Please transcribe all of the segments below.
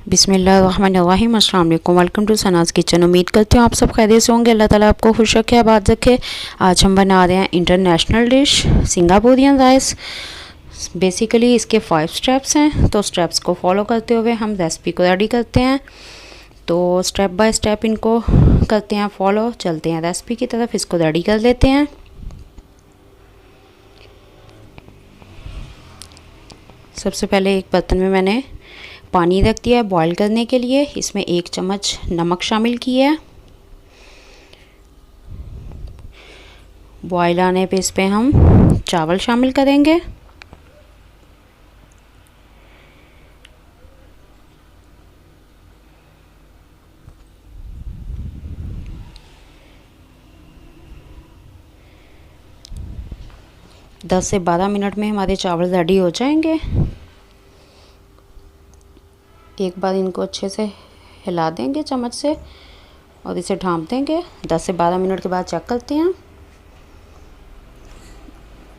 बिस्मिल्लाहिर्रहमानिर्रहीम। अस्सलाम वालेकुम। Welcome to Sana's kitchen. उम्मीद करती हूँ आप सब खैरियत से होंगे। अल्लाह ताला आपको खुश रखे, आबाद रखे। आज हम बना रहे हैं international dish Singaporean rice. Basically इसके 5 स्टेप्स हैं, तो स्टेप्स को फॉलो करते हुए हम रेसिपी को रेडी करते हैं। तो स्टेप बाय स्टेप इनको करते हैं फॉलो, चलते हैं रेसिपी की तरफ। इसको रेडी कर लेते हैं। सबसे पहले एक बर्तन में मैंने पानी रख दिया है बॉईल करने के लिए। इसमें 1 चम्मच नमक शामिल किया है। बॉईल आने पे इस पे हम चावल शामिल करेंगे। दस से 12 मिनट में हमारे चावल रेडी हो जाएंगे। एक बार इनको अच्छे से हिला देंगे चम्मच से और इसे ढाँप देंगे। 10 से 12 मिनट के बाद चेक करते हैं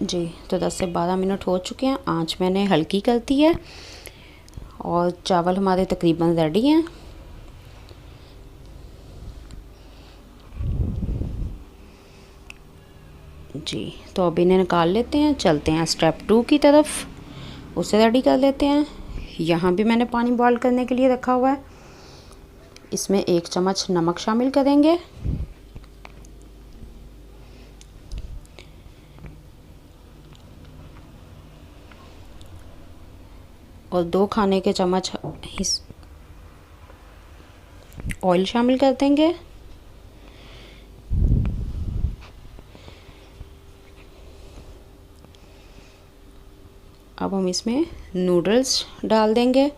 जी। तो 10 से 12 मिनट हो चुके हैं। आंच मैंने हल्की कर दी है और चावल हमारे तकरीबन रेडी हैं। जी, तो अब इन्हें निकाल लेते हैं। चलते हैं स्टेप 2 की तरफ, उसे रेडी कर लेते हैं। यहाँ भी मैंने पानी बॉईल करने के लिए रखा हुआ है। इसमें 1 चम्मच नमक शामिल करेंगे और 2 खाने के चम्मच ऑयल शामिल कर देंगे। अब हम इसमें नूडल्स डाल देंगे।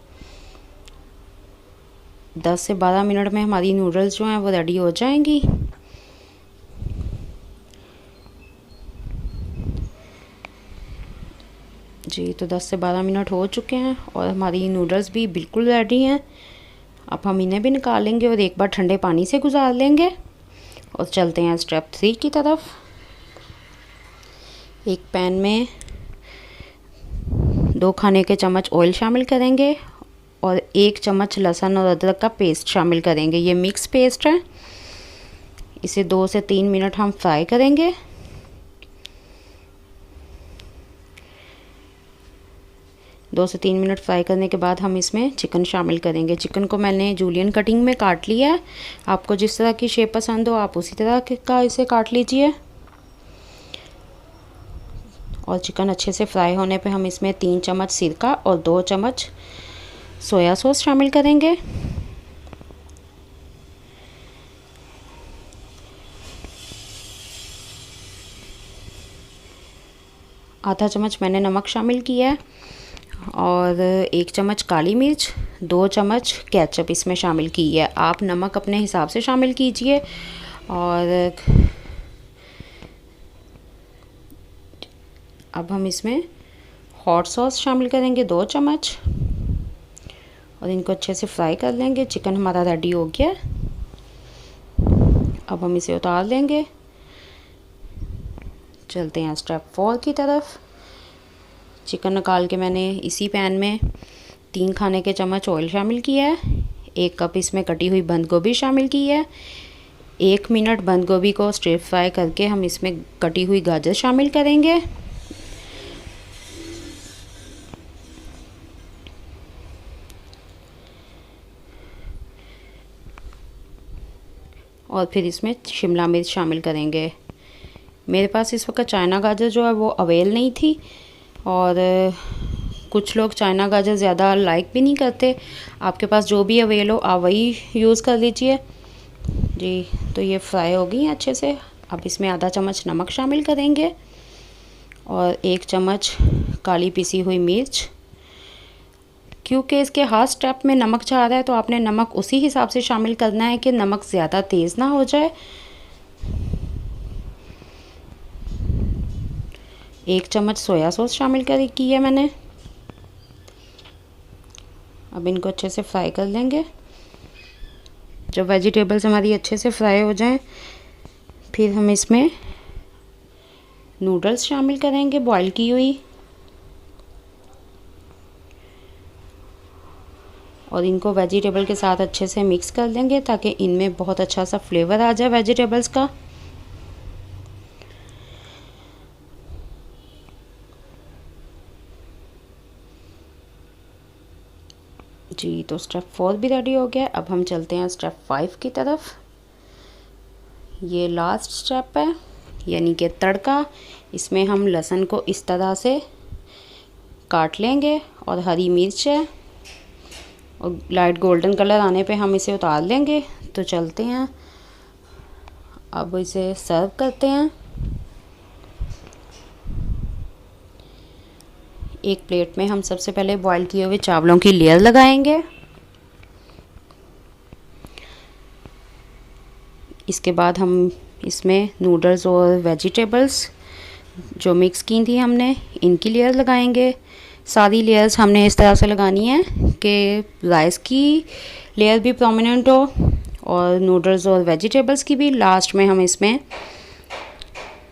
10 से 12 मिनट में हमारी नूडल्स जो हैं वो रेडी हो जाएंगी। जी, तो 10 से 12 मिनट हो चुके हैं और हमारी नूडल्स भी बिल्कुल रेडी हैं। अब हम इन्हें भी निकालेंगे और एक बार ठंडे पानी से गुजार लेंगे और चलते हैं स्टेप 3 की तरफ। एक पैन में 2 खाने के चम्मच ऑयल शामिल करेंगे और 1 चम्मच लहसुन और अदरक का पेस्ट शामिल करेंगे। ये मिक्स पेस्ट है। इसे 2 से 3 मिनट हम फ्राई करेंगे। दो से 3 मिनट फ्राई करने के बाद हम इसमें चिकन शामिल करेंगे। चिकन को मैंने जूलियन कटिंग में काट लिया है। आपको जिस तरह की शेप पसंद हो आप उसी तरह का इसे काट लीजिए। और चिकन अच्छे से फ्राई होने पे हम इसमें 3 चम्मच सिरका और 2 चम्मच सोया सॉस शामिल करेंगे। आधा चम्मच मैंने नमक शामिल किया है और 1 चम्मच काली मिर्च, 2 चम्मच केचप इसमें शामिल की है। आप नमक अपने हिसाब से शामिल कीजिए। और अब हम इसमें हॉट सॉस शामिल करेंगे 2 चम्मच और इनको अच्छे से फ्राई कर लेंगे। चिकन हमारा रेडी हो गया। अब हम इसे उतार लेंगे। चलते हैं स्टेप 4 की तरफ। चिकन निकाल के मैंने इसी पैन में 3 खाने के चम्मच ऑयल शामिल किया है। 1 कप इसमें कटी हुई बंद गोभी शामिल की है। 1 मिनट बंद गोभी को स्टिर फ्राई करके हम इसमें कटी हुई गाजर शामिल करेंगे। और फिर इसमें शिमला मिर्च शामिल करेंगे। मेरे पास इस वक्त चाइना गाजर जो है वो अवेल नहीं थी और कुछ लोग चाइना गाजर ज़्यादा लाइक भी नहीं करते। आपके पास जो भी अवेल हो आप वही यूज़ कर लीजिए जी। तो ये फ्राई हो गई अच्छे से। अब इसमें आधा चम्मच नमक शामिल करेंगे और 1 चम्मच काली पिसी हुई मिर्च। क्योंकि इसके हर स्टेप में नमक जा रहा है तो आपने नमक उसी हिसाब से शामिल करना है कि नमक ज़्यादा तेज़ ना हो जाए। 1 चम्मच सोया सॉस शामिल की है मैंने। अब इनको अच्छे से फ्राई कर लेंगे। जब वेजिटेबल्स हमारी अच्छे से फ्राई हो जाएं फिर हम इसमें नूडल्स शामिल करेंगे बॉईल की हुई। और इनको वेजिटेबल के साथ अच्छे से मिक्स कर लेंगे ताकि इनमें बहुत अच्छा सा फ्लेवर आ जाए वेजिटेबल्स का। जी, तो स्टेप 4 भी रेडी हो गया। अब हम चलते हैं स्टेप 5 की तरफ। ये लास्ट स्टेप है, यानी कि तड़का। इसमें हम लहसुन को इस तरह से काट लेंगे और हरी मिर्च है, और लाइट गोल्डन कलर आने पे हम इसे उतार लेंगे। तो चलते हैं, अब इसे सर्व करते हैं। एक प्लेट में हम सबसे पहले बॉईल किए हुए चावलों की लेयर लगाएंगे। इसके बाद हम इसमें नूडल्स और वेजिटेबल्स जो मिक्स की थी हमने, इनकी लेयर लगाएंगे। सारी लेयर्स हमने इस तरह से लगानी है कि राइस की लेयर भी प्रोमिनेंट हो और नूडल्स और वेजिटेबल्स की भी। लास्ट में हम इसमें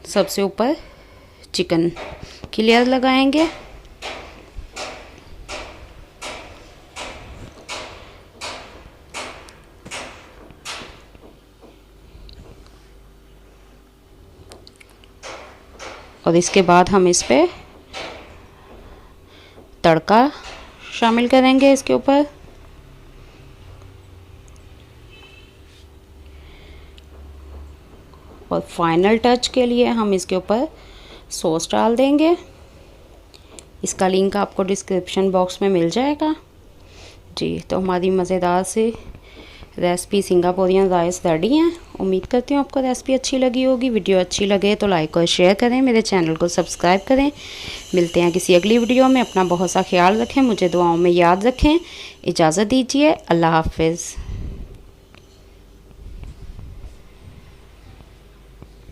सबसे ऊपर चिकन की लेयर लगाएंगे। और इसके बाद हम इस पे तड़का शामिल करेंगे इसके ऊपर। और फाइनल टच के लिए हम इसके ऊपर सॉस डाल देंगे। इसका लिंक आपको डिस्क्रिप्शन बॉक्स में मिल जाएगा। जी, तो हमारी मज़ेदार सी रेसिपी सिंगापुरियन राइस रेडी हैं। उम्मीद करती हूँ आपको रेसिपी अच्छी लगी होगी। वीडियो अच्छी लगे तो लाइक और शेयर करें, मेरे चैनल को सब्सक्राइब करें। मिलते हैं किसी अगली वीडियो में। अपना बहुत सा ख्याल रखें, मुझे दुआओं में याद रखें। इजाज़त दीजिए, अल्लाह हाफिज़।